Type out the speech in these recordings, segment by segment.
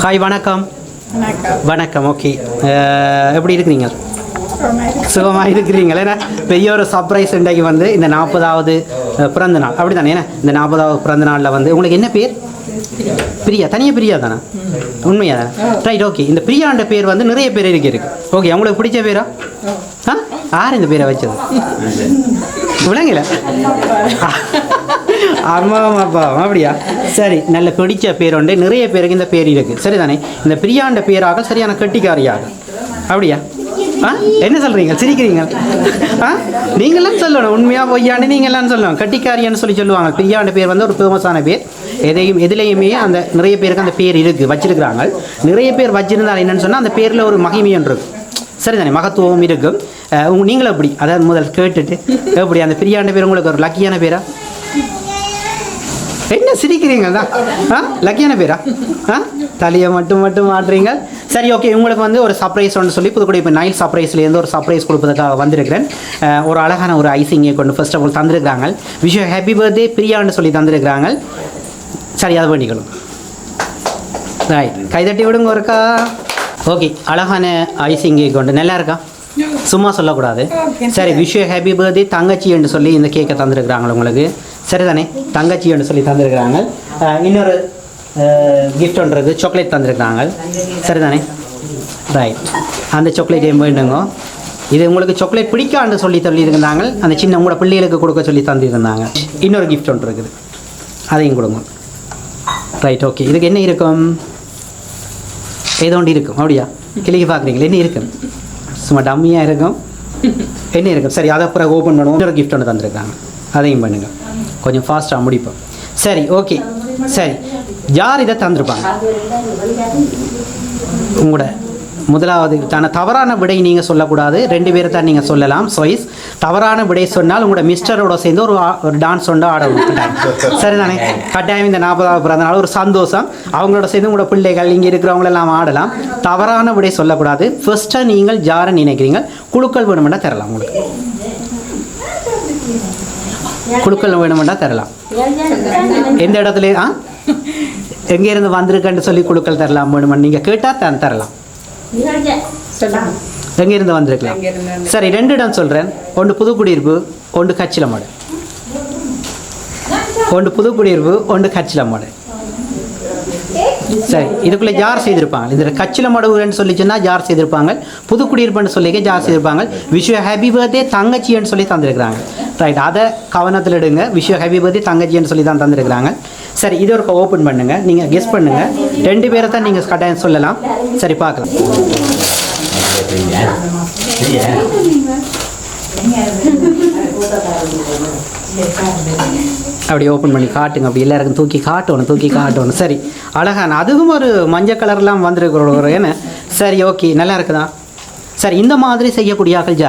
Hi வணக்கம். வணக்கம். Okay, எப்படி இருக்கிறீங்க? சுகமாக இருக்கிறீங்களா? ஏன்னா பெரிய ஒரு சர்ப்ரைஸ் இன்றைக்கு வந்து இந்த 40வது பிறந்த நாள் அப்படி தானே? ஏன்னா இந்த 40வது பிறந்த நாளில் வந்து உங்களுக்கு என்ன பேர்? பிரியா. தனியாக பிரியா தானே? உண்மையா தானே? ரைட். ஓகே, இந்த பிரியாண்ட பேர் வந்து நிறைய பேர் இருக்கு. ஓகே, உங்களுக்கு பிடிச்ச பேரா? யார் இந்த பேரை வச்சது? விளங்கல? அம்மா அப்பா அப்படியா? சரி, நல்ல பிடிச்ச பேர் உண்டு. நிறைய பேருக்கு இந்த பேர் இருக்கு. சரிதானே? இந்த பிரியாண்ட பேராக சரியான கெட்டிக்காரியாக அப்படியா? என்ன சொல்றீங்க? சிரிக்கிறீங்க? நீங்களாம் சொல்லணும், உண்மையா பொய்யாண்டு நீங்களாம் சொல்லணும். கட்டிக்காரியான்னு சொல்லுவாங்க. பிரியாண்ட பேர் வந்து ஒரு ஃபேமஸான பேர். எதுலேயுமே அந்த நிறைய பேருக்கு அந்த பேர் இருக்கு, வச்சிருக்கிறாங்க. நிறைய பேர் வச்சிருந்தால் என்னன்னு சொன்னால் அந்த பேரில் ஒரு மகிமையன் இருக்கு. சரிதானே? மகத்துவம் இருக்கும். நீங்களும் எப்படி? அதாவது முதல் கேட்டுட்டு எப்படி அந்த பிரியாண்ட பேர் உங்களுக்கு ஒரு லக்கியான பேரா? என்ன சிரிக்கிறீங்க தான்? லக்கியான பேரா? தலையை மட்டும் மாட்டுறீங்க. சரி, ஓகே, உங்களுக்கு வந்து ஒரு சர்ப்ரைஸ் ஒன்று சொல்லி புதுக்குடி இப்போ நைல் சர்ப்ரைஸ்லேருந்து ஒரு சர்ப்ரைஸ் கொடுப்பதற்காக வந்திருக்கிறேன். ஒரு அழகான ஒரு ஐசிங்கை கொண்டு ஃபர்ஸ்ட் ஆஃப் ஆல் தந்திருக்கிறாங்க. விஷ் ஹாப்பி பர்த்டே பிரியான்னு சொல்லி தந்திருக்கிறாங்க. சரி, அதை வேண்டிக்கணும். ரைட், கைதட்டி விடுங்க ஒருக்கா. ஓகே, அழகான ஐசிங்கை கொண்டு நல்லா இருக்கா? சும்மா சொல்லக்கூடாது. சரி, விஷ் ஹாப்பி பர்த்டே தங்கச்சி என்று சொல்லி இந்த கேக்கை தந்துருக்குறாங்க உங்களுக்கு. சரிதானே? தங்கச்சி என்று சொல்லி தந்துருக்குறாங்க. இன்னொரு கிஃப்ட் ஒன்றது சாக்லேட் தந்துருக்குறாங்க. சரிதானே? ரைட், அந்த சாக்லேட்டையும் வேண்டுங்க. இது உங்களுக்கு சாக்லேட் பிடிக்கான்னு சொல்லி சொல்லியிருந்தாங்க. அந்த சின்ன உங்களோட பிள்ளைகளுக்கு கொடுக்க சொல்லி தந்துருந்தாங்க. இன்னொரு கிஃப்ட் ஒன்று இருக்குது, அதையும் கொடுங்க. ரைட், ஓகே, இதுக்கு என்ன இருக்கும்? ஏதோ ஒன்று இருக்கும் அப்படியா? கிளிக்கு பார்க்குறீங்களா? என்ன இருக்கும்? சும்மா டம்மியாக இருக்கும். என்ன இருக்கும்? சரி, அதை அப்புறம் ஓப்பன் பண்ணுவோம். இன்னொரு கிஃப்ட் ஒன்று தந்துருக்காங்க, அதையும் பண்ணுங்கள். கொஞ்சம் ஃபாஸ்ட்டாக முடிப்போம். சரி, ஓகே. சரி, யார் இதை தந்திருப்பாங்க? உங்களோட முதலாவது தவறான விடை நீங்கள் சொல்லக்கூடாது. 2 பேரை தான் நீங்கள் சொல்லலாம். சாய்ஸ் தவறான விடை சொன்னால் உங்களோட மிஸ்டரோட சேர்ந்து ஒரு டான்ஸ் ஒன்று ஆடணும். சரிதானே? கட்டாயம் இந்த 40வது பிறந்த நாள் ஒரு சந்தோஷம். அவங்களோட சேர்ந்து உங்களோட பிள்ளைகள் இங்கே இருக்கிறவங்களெல்லாம் ஆடலாம். தவறான விடை சொல்லக்கூடாது. ஃபர்ஸ்ட்டாக நீங்கள் யாரை நினைக்கிறீங்க? குழுக்கள் வேணுமெண்டா தரலாம். உங்களுக்கு குழுக்கள் வேணுமெண்டா தரலாம். எந்த இடத்துல எங்கேருந்து வந்திருக்கேன்னு சொல்லி குழுக்கள் தரலாம். வேணுமென்னு நீங்கள் கேட்டால் தரலாம். எங்கேருந்து வந்திருக்கலாம்? சரி, 2 இடம் சொல்கிறேன். ஒன்று புதுக்குடியிருப்பு, ஒன்று கச்சிலமாடு. ஒன்று புதுக்குடியிருப்பு, ஒன்று கச்சிலமாடு. சரி, இதுக்குள்ளே யார் செய்திருப்பாங்க? இதில் கச்சிலமாடுன்னு சொல்லிச்சுன்னா யார் செய்திருப்பாங்க? புதுக்குடியிருப்புன்னு சொல்லிக்க யார் செய்திருப்பாங்க? விஷ் ஹாப்பி பர்த்டே தங்கச்சின்னு சொல்லி தந்திருக்கிறாங்க. ரைட், அதை கவனத்தில் எடுங்க. விஷ் ஹாப்பி பர்த்டே தங்கச்சின்னு சொல்லி தான் தந்திருக்கிறாங்க. சரி, இது ஒரு ஓப்பன் பண்ணுங்க. நீங்கள் கெஸ் பண்ணுங்க. 2 பேரை தான் நீங்கள் கட்டாயம் சொல்லலாம். சரி, பார்க்கலாம். அப்படி ஓப்பன் பண்ணி காட்டுங்க. அப்படி எல்லாருக்கும் தூக்கி காட்டணும். சரி, அழகான அதுவும் ஒரு மஞ்சள் கலர்லாம் வந்துருக்குற என்ன? சரி, ஓகே, நல்லா இருக்குதா? சரி, இந்த மாதிரி செய்யக்கூடிய ஆக்கள்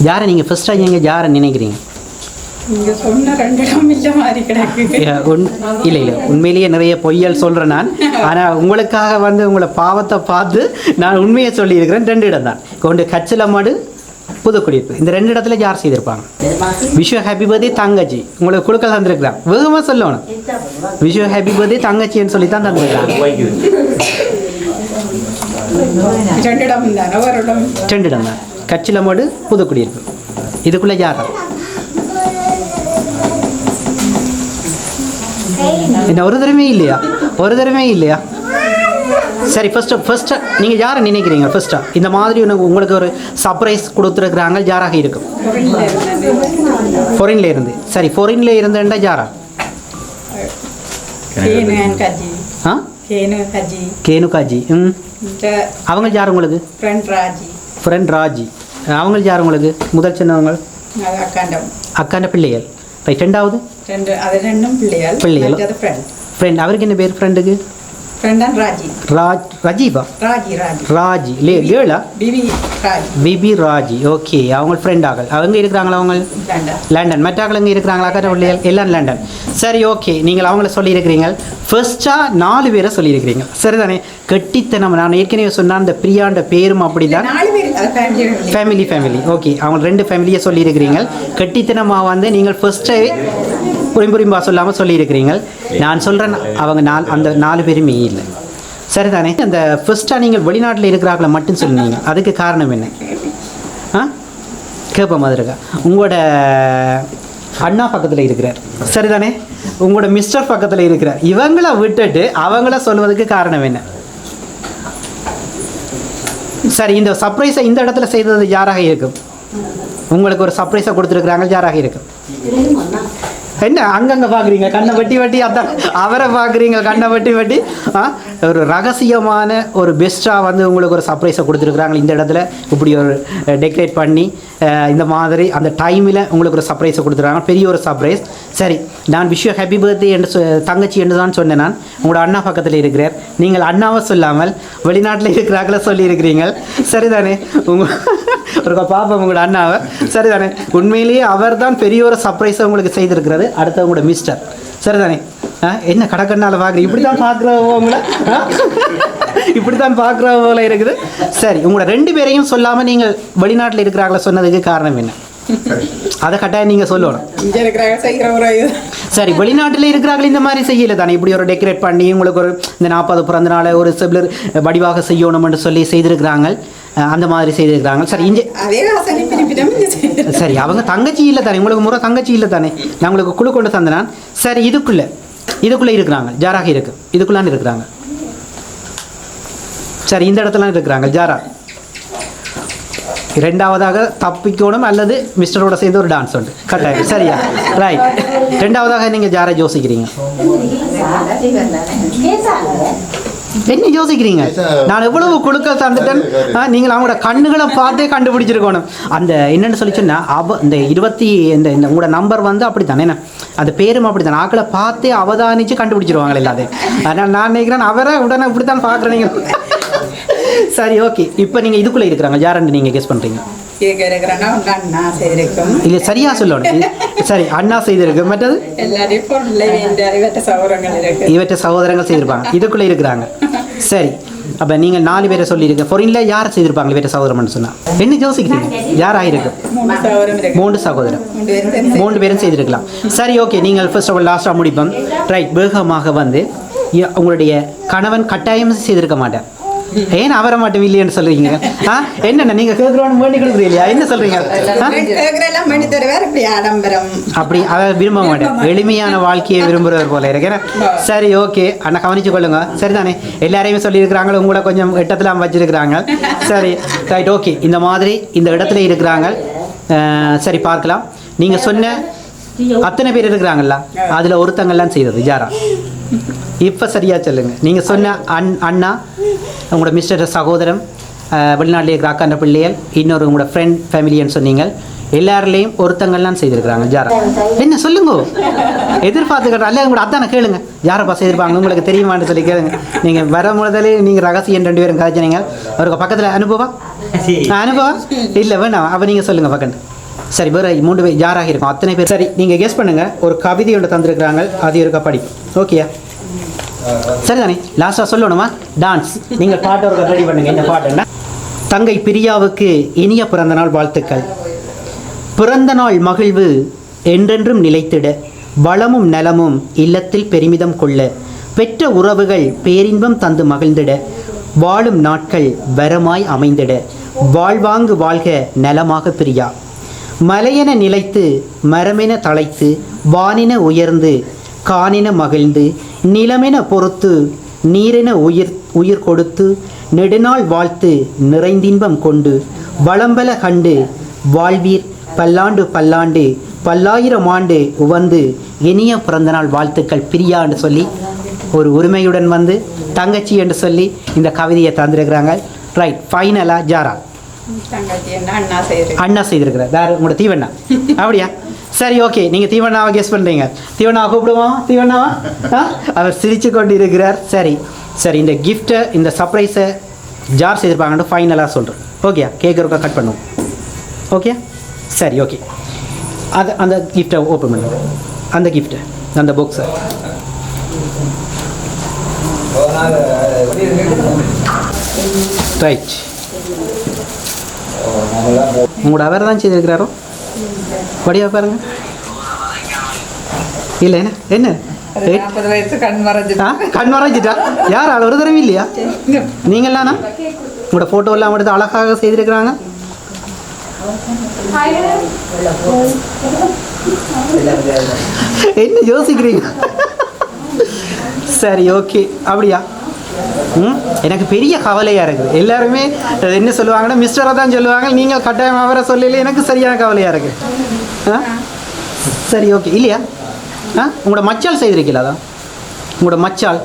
யாரை நீங்கள் ஃபர்ஸ்ட்டாக நீங்கள் யாரை நினைக்கிறீங்க? இல்லை, உண்மையிலேயே நிறைய பொய்யல் சொல்கிறேன் நான். ஆனால் உங்களுக்காக வந்து உங்களை பாவத்தை பார்த்து நான் உண்மையை சொல்லியிருக்கிறேன். 2 இடம் தான். ஒன்று கச்சிலமாடு, புதுக்குடியிருப்பு. இந்த 2 இடத்துல யார் செய்திருப்பாங்க? விஷ் ஹாப்பி பர்த்டே தங்கச்சி. உங்களுக்கு குழுக்கள் தந்துருக்குறான். வேகமாக சொல்லணும். விஷ் ஹாப்பி பர்த்டே தங்கச்சின்னு சொல்லி தான் தந்துருக்குறாங்க. 2 இடம் தான். கச்சிலமாடு, புதுக்குடியிருப்பு. இதுக்குள்ளே யார்? என்ன ஒரு தடவை இல்லையா? சரி, ஃபர்ஸ்ட்டு நீங்கள் யாரை நினைக்கிறீங்க? ஃபர்ஸ்ட்டாக இந்த மாதிரி உங்களுக்கு ஒரு சர்ப்ரைஸ் கொடுத்துருக்குறாங்க. யாராக இருக்கும்? ஃபாரின்ல இருந்து. சரி, ஃபாரின்ல இருந்துட்டா யாரா? கேனுகாஜி. அவங்க யார் உங்களுக்கு? ஃப்ரெண்ட் ராஜி. அவங்க யார் உங்களுக்கு? முதல் சின்னவங்க அக்காண்ட பிள்ளைகள். ரைட், 2வது பிள்ளைகள். ஃப்ரெண்ட், அவருக்கு என்ன பேர்? ஃப்ரெண்டுக்கு ராஜீவா? ராஜி கேர்ளா? பிபி ராஜி. ஓகே, அவங்க ஃப்ரெண்ட் ஆகல். அவங்க இருக்கிறாங்களா? அவங்க லண்டன். மற்றாக்கள் எங்கே இருக்கிறாங்களா? அக்கா பிள்ளைகள் எல்லாம் லண்டன். சரி, ஓகே, நீங்கள் அவங்கள சொல்லியிருக்கிறீங்க. ஃபர்ஸ்ட்டாக 4 பேரை சொல்லியிருக்கிறீங்க. சரிதானே? கெட்டித்தனம். நான் ஏற்கனவே சொன்னால் அந்த பிரியாண்ட பேரும் அப்படி தான். ஃபேமிலி. ஓகே, அவங்க 2 ஃபேமிலியை சொல்லியிருக்கிறீங்க. கெட்டித்தனமாக வந்து நீங்கள் ஃபர்ஸ்ட்டே புரிம்பா சொல்லாமல் சொல்லியிருக்கிறீங்க. நான் சொல்கிறேன் அவங்க அந்த 4 பேருமே இல்லை. சரிதானே? அந்த ஃபர்ஸ்ட்டாக நீங்கள் வெளிநாட்டில் இருக்கிறாங்கள மட்டும் சொன்னீங்க, அதுக்கு காரணம் என்ன? கேட்ப மாதிரி இருக்கா? உங்களோட அண்ணா பக்கத்தில் இருக்கிறார், சரிதானே? உங்களோட மிஸ்டர் பக்கத்தில் இருக்கிறார். இவங்கள விட்டுட்டு அவங்கள சொல்வதுக்கு காரணம் என்ன? சரி, இந்த சர்ப்ரைஸை இந்த இடத்துல செய்தது யாராக இருக்கும்? உங்களுக்கு ஒரு சர்ப்ரைஸை கொடுத்துருக்குறாங்க, யாராக இருக்கும்? என்ன அங்கங்கே பார்க்குறீங்க? கண்ணை வெட்டி அதான் அவரை பார்க்குறீங்க, கண்ணை வெட்டி ஒரு ரகசியமான ஒரு பெஸ்ட்டாக வந்து உங்களுக்கு ஒரு சர்ப்ரைஸை கொடுத்துருக்குறாங்க. இந்த இடத்துல இப்படி ஒரு டெக்கரேட் பண்ணி இந்த மாதிரி அந்த டைமில் உங்களுக்கு ஒரு சர்ப்ரைஸை கொடுத்துருக்காங்க, பெரிய ஒரு சர்ப்ரைஸ். சரி, நான் விஷ் யூ ஹாப்பி பர்த்டே என்று தங்கச்சி என்று தான் சொன்னேன். நான் உங்களோட அண்ணா பக்கத்தில் இருக்கிறார், நீங்கள் அண்ணாவை சொல்லாமல் வெளிநாட்டில் இருக்கிறாங்கள சொல்லியிருக்கிறீங்க, சரிதானே? ஒரு பாப்பா உங்களோட அண்ணாவை, சரிதானே? உண்மையிலேயே அவர் தான் பெரிய ஒரு சர்ப்ரைஸை உங்களுக்கு செய்திருக்கிறது. அடுத்த உங்களோட மிஸ்டர், சரிதானே? என்ன கடற்கண்ணால் பார்க்குறீங்க? இப்படி தான் பார்க்குறவங்கள இப்படி தான் பார்க்குற போல இருக்குது. சரி, உங்களோட 2 பேரையும் சொல்லாமல் நீங்கள் வெளிநாட்டில் இருக்கிறாங்களா சொன்னதுக்கு காரணம் என்ன? அதை கட்டாயம் நீங்கள் சொல்லணும். சரி, வெளிநாட்டில் இருக்கிறார்கள் இந்த மாதிரி செய்யலை தானே? இப்படி ஒரு டெக்கரேட் பண்ணி உங்களுக்கு ஒரு இந்த 40 பிறந்த நாளை ஒரு செப்லர் வடிவாக செய்யணும்னு சொல்லி செய்திருக்கிறாங்க, அந்த மாதிரி செய்திருக்கிறாங்க. சரி, இங்கே சரி, அவங்க தங்கச்சி இல்லை தானே? உங்களுக்கு முறை தங்கச்சி இல்லை தானே? நான் உங்களுக்கு குழு கொண்டு தந்தேன். சரி, இதுக்குள்ளே இருக்கிறாங்க, ஜாராக இருக்கு, இதுக்குள்ளான்னு இருக்கிறாங்க. சரி, இந்த இடத்துல இருக்கிறாங்க ஜாரா. 2வதாக தப்பிக்கணும் அல்லது மிஸ்டரோட சேர்ந்து ஒரு டான்ஸ் உண்டு கட்டாயம், சரியா? ரைட். 2வதாக நீங்கள் ஜாரா யோசிக்கிறீங்க. என்ன யோசிக்கிறீங்க? நான் எவ்வளவு குழுக்கள் தந்துட்டேன், நீங்கள் அவங்களோட கண்ணுகளை பார்த்தே கண்டுபிடிச்சிருக்கணும். அந்த என்னென்னு சொல்லிச்சுன்னா இந்த 20 இந்த உங்களோட நம்பர் வந்து அப்படி தானே, அந்த பேரும் அப்படி தானே, ஆக்களை பார்த்தே அவதானிச்சு கண்டுபிடிச்சிருவாங்க எல்லாத்தையும். அதனால் நான் நினைக்கிறேன் அவரை உடனே இப்படி தான் பார்க்குறேன் நீங்கள். சரி, ஓகே. இப்போ நீங்கள் இதுக்குள்ளே இருக்கிறாங்க, யாருன்னு நீங்கள் கெஸ் பண்ணுறீங்க? இல்லை, சரியா சொல்லணும். சரி, அண்ணா செய்திருக்கு, மற்றது இவற்ற சகோதரங்கள் செய்திருப்பாங்க, இதுக்குள்ளே இருக்கிறாங்க. சரி, அப்போ நீங்கள் 4 பேரை சொல்லியிருக்க ஃபாரினில் யார் செய்திருப்பாங்க இவற்ற சகோதரம்னு சொன்னால்? என்ன யோசிக்கிறீங்க? யார் ஆகிருக்கு? 3 சகோதரம், 3 பேரும் செய்திருக்கலாம். சரி, ஓகே. நீங்கள் ஃபர்ஸ்ட் ஆஃப் ஆல் லாஸ்ட்டாக முடிப்போம். ரைட். வேகமாக வந்து உங்களுடைய கணவன் கட்டாயம் செய்திருக்க மாட்டார். ஏன் அவரை மட்டும் இல்லைன்னு சொல்றீங்க? என்னென்ன நீங்க கேட்கறோன்னு வேண்டி கொடுக்குறீங்களா? என்ன சொல்றீங்க? அப்படி அதை விரும்ப மாட்டேன், எளிமையான வாழ்க்கையை விரும்புறவர் போல இருக்கிறேன். சரி, ஓகே அண்ணா, கவனிச்சு கொள்ளுங்க, சரிதானே? எல்லாரையுமே சொல்லியிருக்கிறாங்க, உங்களை கொஞ்சம் எட்டத்தில் வச்சிருக்கிறாங்க. சரி, ரைட், ஓகே. இந்த மாதிரி இந்த இடத்துல இருக்கிறாங்க. சரி, பார்க்கலாம். நீங்க சொன்ன அத்தனை பேர் இருக்கிறாங்கல்ல, அதுல ஒருத்தங்கள்லாம் செய்தது ஜாரா. இப்போ சரியா சொல்லுங்க. நீங்க சொன்ன அண்ணா, உங்களோட மிஸ்டர் சகோதரம், வெளிநாட்டில் இருக்கிற அக்காண்ட பிள்ளைகள், இன்னொரு உங்களோட ஃப்ரெண்ட் ஃபேமிலின்னு சொன்னீங்க, எல்லாருலேயும் ஒருத்தங்கள்லாம் செய்திருக்கிறாங்க ஜாரா. என்ன சொல்லுங்க, எதிர்பார்த்துக்கிட்ட அல்ல உங்களோட அத்தானை கேளுங்க, யாரப்பா செய்திருப்பாங்க உங்களுக்கு தெரியுமான்னு சொல்லி கேளுங்க. நீங்கள் வர முதலே நீங்கள் ரகசியம் 2 பேரும் கதைச்சினீங்க. அவருக்கு பக்கத்தில் அனுபவம் இல்லை வேணாம், அப்போ நீங்கள் சொல்லுங்கள் பக்கத்து. சரி, வேறு 3 பேர் யாராக இருக்கும்? அத்தனை பேர். சரி, நீங்கள் கெஸ் பண்ணுங்கள். ஒரு கவிதை ஒன்று தந்துருக்குறாங்க, அது இருக்க படி. ஓகேயா? சரிதானே? லாஸ்ட்டாக சொல்லணுமா? டான்ஸ். நீங்கள் பாட்டு ஒரு ரெடி பண்ணுங்க. என்ன பாட்டுன்னா, தங்கை பிரியாவுக்கு இனிய பிறந்தநாள் வாழ்த்துக்கள். பிறந்தநாள் மகிழ்வு என்றென்றும் நிலைத்திட, வளமும் நலமும் இல்லத்தில் பெருமிதம் கொள்ள, பெற்ற உறவுகள் பேரின்பம் தந்து மகிழ்ந்திட, வாழும் நாட்கள் வரமாய் அமைந்திட, வாழ்வாங்கு வாழ்க நலமாக பிரியா. மலையென நிலைத்து மரமென தழைத்து, வானென உயர்ந்து காணென மகிழ்ந்து, நிலமென பொறுத்து நீரென உயிர் கொடுத்து, நெடுநாள் வாழ்த்து நிறைந்தின்பம் கொண்டு, வளம்பல கண்டு வாழ்வீர் பல்லாண்டு பல்லாண்டு, பல்லாயிரம் ஆண்டு உவந்து இனிய பிறந்தநாள் வாழ்த்துக்கள் பிரியான்னு சொல்லி ஒரு உரிமையுடன் வந்து தங்கச்சி என்று சொல்லி இந்த கவிதையை தந்திருக்கிறாங்க. ரைட். ஃபைனலாக ஜாரா அண்ணா செய்திருக்கிறார். வேறு உங்களோட தீவண்ணா அப்படியா? சரி, ஓகே. நீங்கள் தீவண்ணாவை கெஸ் பண்ணுறீங்க. தீவண்ணாவை கூப்பிடுவோம். தீவண்ணாவா? அவர் சிரித்து கொண்டு இருக்கிறார். சரி சரி, இந்த கிஃப்ட்டை, இந்த சர்ப்ரைஸை ஜார் செய்திருப்பாங்கன்னு ஃபைனலாக சொல்கிறேன். ஓகே, கேட்குறக்கா கட் பண்ணுவோம். ஓகே, சரி, ஓகே. அந்த கிஃப்ட்டை ஓப்பன் பண்ணுங்க. அந்த கிஃப்ட்டை, அந்த பாக்ஸை. ரைட். உங்களோட அவர் தான் செய்திருக்கிறாரோ? படியா பாருங்க. இல்லை என்ன என்ன 40 வயசு கண் மறைஞ்சிட்டு. கண் மறைஞ்சிட்டா யார் ஆள் ஒரு தடவை இல்லையா நீங்களாண்ணா உங்களோட ஃபோட்டோ எல்லாம் எடுத்து அழகாக செய்திருக்கிறாங்க. என்ன யோசிக்கிறீங்க? சரி ஓகே அப்படியா? எனக்கு பெரிய கவலையாக இருக்குது. எல்லாருமே என்ன சொல்லுவாங்கன்னா மிஸ்டரை தான் சொல்லுவாங்க, நீங்கள் கட்டாயமாக வர சொல்லல. எனக்கு சரியான கவலையாக இருக்குது. சரி ஓகே இல்லையா? உங்களோட மச்சால் செய்திருக்கீங்களா? அதான் உங்களோட மச்சால்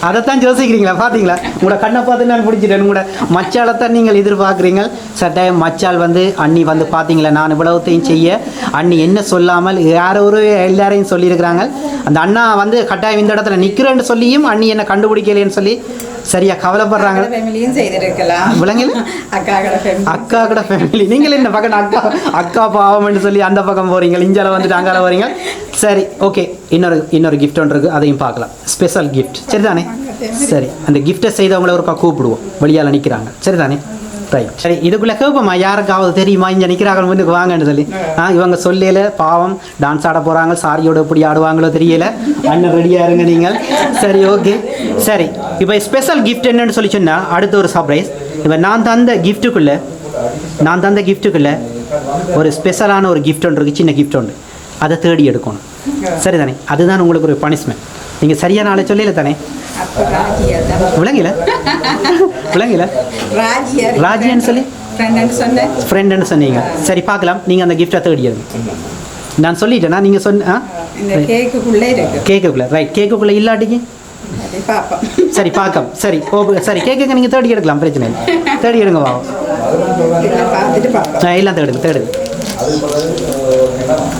அதைத்தான் யோசிக்கிறீங்களா? பார்த்தீங்களா, உங்களோட கண்ணை பார்த்து நான் பிடிச்சிட்டேன். உங்களோட மச்சாலைத்தான் நீங்கள் எதிர்பார்க்குறீங்க. சட்டாயம் மச்சால் வந்து அண்ணி வந்து பார்த்தீங்களா, நான் இவ்வளவுத்தையும் செய்ய அண்ணி என்ன சொல்லாமல் யாரோ ஒரு எல்லாரையும் சொல்லியிருக்கிறாங்க. அந்த அண்ணா வந்து கட்டாயம் இந்த இடத்துல நிற்கிறேன்னு சொல்லியும் அண்ணி என்ன கண்டுபிடிக்கலைன்னு சொல்லி சரியா கவலைப்படுறாங்க. விளங்கல அக்கா கூட ஃபேமிலி. நீங்கள் என்ன பக்கம் அக்கா அக்கா பாவம்னு சொல்லி அந்த பக்கம் போறீங்க, இஞ்சால வந்துட்டு அங்கால போறீங்க. சரி ஓகே, இன்னொரு கிஃப்ட் ஒன்று இருக்குது, அதையும் பார்க்கலாம். ஸ்பெஷல் கிஃப்ட் சரிதானே? சரி, அந்த கிஃப்ட்டை செய்தவங்களை ஒருக்கா கூப்பிடுவோம், வெளியால் நிற்கிறாங்க சரிதானே? ரைட். சரி, இதுக்குள்ளே கேட்போம்மா, யாருக்காவது தெரியுமா இங்கே நிற்கிறாங்க முன்னுக்கு வாங்கன்னு சொல்லி. இவங்க சொல்லல, பாவம் டான்ஸ் ஆட போகிறாங்க, சாரியோட எப்படி ஆடுவாங்களோ தெரியல. அண்ணன் ரெடியாக இருங்க நீங்கள். சரி ஓகே. சரி, இப்போ ஸ்பெஷல் கிஃப்ட் என்னன்னு சொல்லி சொன்னால் அடுத்த ஒரு சர்ப்ரைஸ். இப்போ நான் தந்த கிஃப்ட்டுக்குள்ளே ஒரு ஸ்பெஷலான ஒரு கிஃப்ட் ஒன்று இருக்குது, சின்ன கிஃப்ட் ஒன்று. அதை தேடி எடுக்கணும் சரிதானே? அதுதான் உங்களுக்கு ஒரு பனிஷ்மெண்ட். நீங்கள் சரியான ஆளை சொல்லல தானே? விளங்கல ராஜின்னு சொல்லி ஃப்ரெண்டுன்னு சொன்னீங்க. சரி பார்க்கலாம், நீங்கள் அந்த கிஃப்டை தேடி எடுங்க. நான் சொல்லிட்டேன்னா நீங்கள் கேக்குக்குள்ளே ரைட். கேக்குக்குள்ளே இல்லாட்டிக்கு சரி பார்க்கலாம். சரி சரி, கேக்குக்கு நீங்கள் தேடி எடுக்கலாம், பிரச்சனை இல்லை. தேடி எடுங்க வா. எல்லாம் தேடுங்க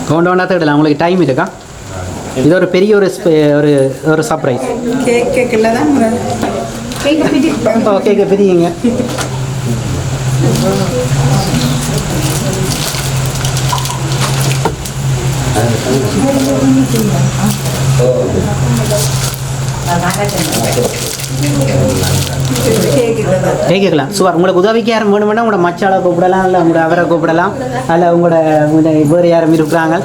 கொண்டா தேடலாம், உங்களுக்கு டைம் இருக்கா? இது ஒரு பெரிய ஒரு சர்ப்ரைஸ். கேக்க பிரியுங்க. கேட்கலாம் சுவர். உங்களுக்கு உதவிக்கு யாரும் வேணுமென்னா உங்களோட மச்சாலை கூப்பிடலாம், இல்லை உங்களோட அவரை கூப்பிடலாம், அல்ல உங்களோட வேறு யாரும் இருக்கிறாங்க.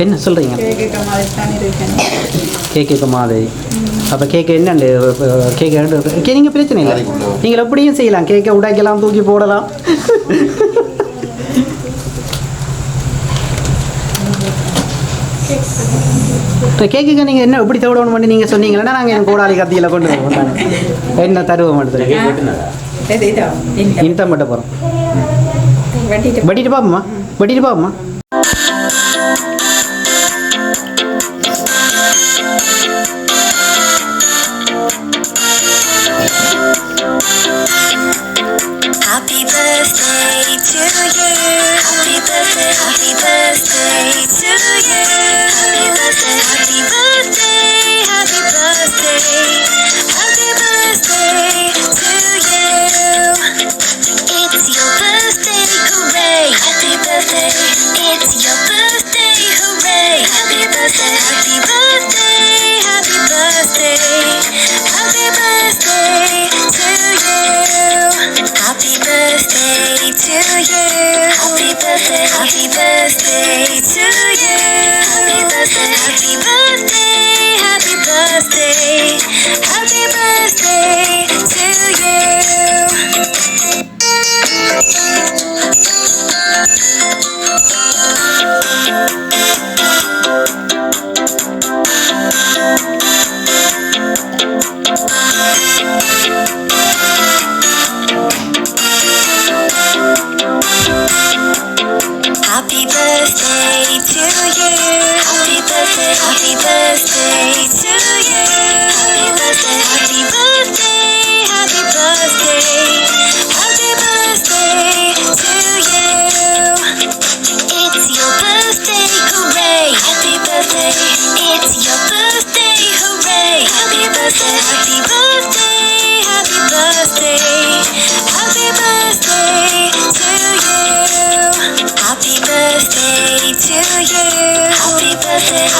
என்ன சொல்கிறீங்க? கேக்கு மாதிரி. அப்போ கேக்கு என்னண்டு கேக்கு நீங்கள் பிரச்சனை இல்லை, நீங்கள் எப்படியும் செய்யலாம். கேக்கை உடைக்கலாம், தூக்கி போடலாம். கேக்குக்கு நீங்கள் என்ன எப்படி தேடணும் பண்ணி நீங்கள் சொன்னீங்கன்னா நாங்கள் என் கோடாலி கத்தியில் கொண்டு வருவோம். என்ன தருவோம் மட்டும் இன்ட்ட மட்டும் போகிறோம். வெட்டிட்டு பாப்போம்மா.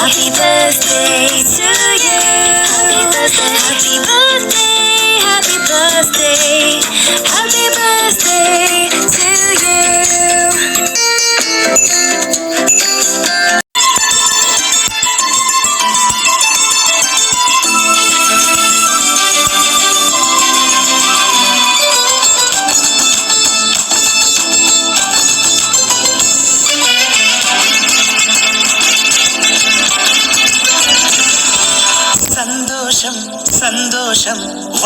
Happy birthday to you.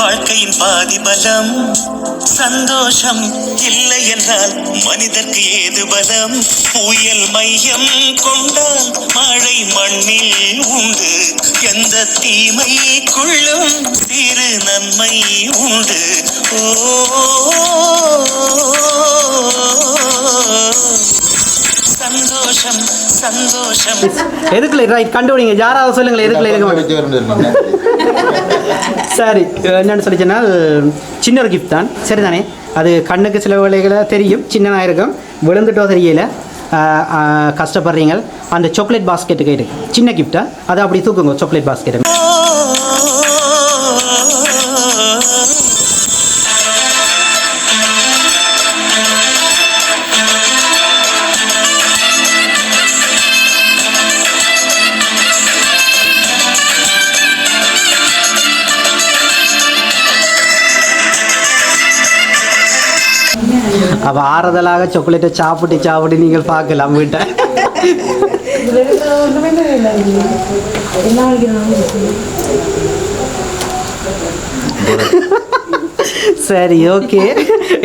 வாழ்க்கையின் பாதி பலம் சந்தோஷம் இல்லை என்றால் மனிதர்க்கு ஏது பலம் புயல் மையம் கொண்டால் மழை மண்ணில் உண்டு எந்த தீமைக்குள்ளும் சிறு நன்மை உண்டு ஓ சந்தோஷம் சந்தோஷம் எதுக்குள்ள ரைட் கண்டுபிடிங்க யாராவது சொல்லுங்களேன் எதுக்குள்ள இருக்க மாட்டேன் சரி என்னென்னு சொல்லிச்சுன்னா சின்ன ஒரு கிஃப்ட் தான் சரிதானே அது கண்ணுக்கு சில வேலைகளை தெரியும் சின்னதாக இருக்கும் விழுந்துட்டோ தெரியல கஷ்டப்படுறீங்க அந்த சாக்லேட் பாஸ்கெட்டுக்கு இருக்கு சின்ன கிஃப்டாக அதை அப்படி தூக்குங்க சாக்லேட் பாஸ்கெட்டு அப்போ ஆறுதலாக சாக்லேட்டை சாப்பிட்டு நீங்கள் பார்க்கலாம் வீட்டை சரி ஓகே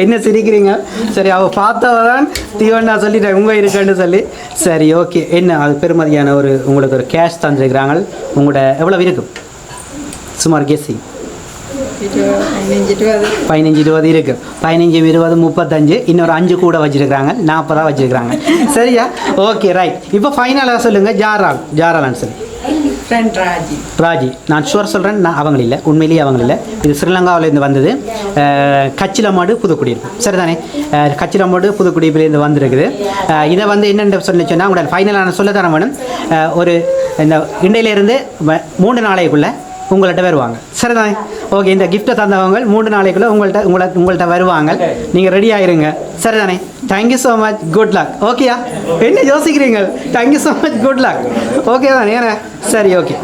என்ன சிரிக்கிறீங்க சரி அவள் பார்த்தவதான் தீவனா சொல்லிட்டேன் உங்கள் இருக்குன்னு சொல்லி சரி ஓகே என்ன அது பெருமதியான ஒரு உங்களுக்கு ஒரு கேஷ் தந்துருக்கிறாங்க உங்களோட எவ்வளோ இருக்கும் சுமார் கெஸ்ஸி 15-20 இருக்கு 15-20 35 இன்னொரு 5 கூட வச்சிருக்காங்க 40 வச்சிருக்காங்க சரியா ஓகே ரைட் இப்போ ஃபைனலாக சொல்லுங்க ஜாராலான்னு சொல்லி ராஜி நான் ஷுவர் சொல்கிறேன் நான் அவங்க இல்லை உண்மையிலேயே அவங்க இல்லை இது ஸ்ரீலங்காவிலேருந்து வந்தது கச்சிலமாடு புதுக்குடியிருப்பு சரிதானே கச்சிலமாடு புதுக்குடியிருப்புலேருந்து வந்திருக்குது இதை வந்து என்னென்னு சொன்னால் உங்களோட ஃபைனலான சொல்ல தர வேணும் ஒரு இந்த இண்டையிலேருந்து 3 நாளைக்குள்ளே உங்கள்கிட்ட வருவாங்க சரிதானே ஓகே இந்த கிஃப்ட்டை தந்தவங்க 3 நாளைக்குள்ளே உங்கள்கிட்ட வருவாங்க நீங்கள் ரெடி ஆயிருங்க சரிதானே thank you so much good luck ஓகேயா என்ன யோசிக்கிறீங்க thank you so much good luck okay தானே சரி ஓகே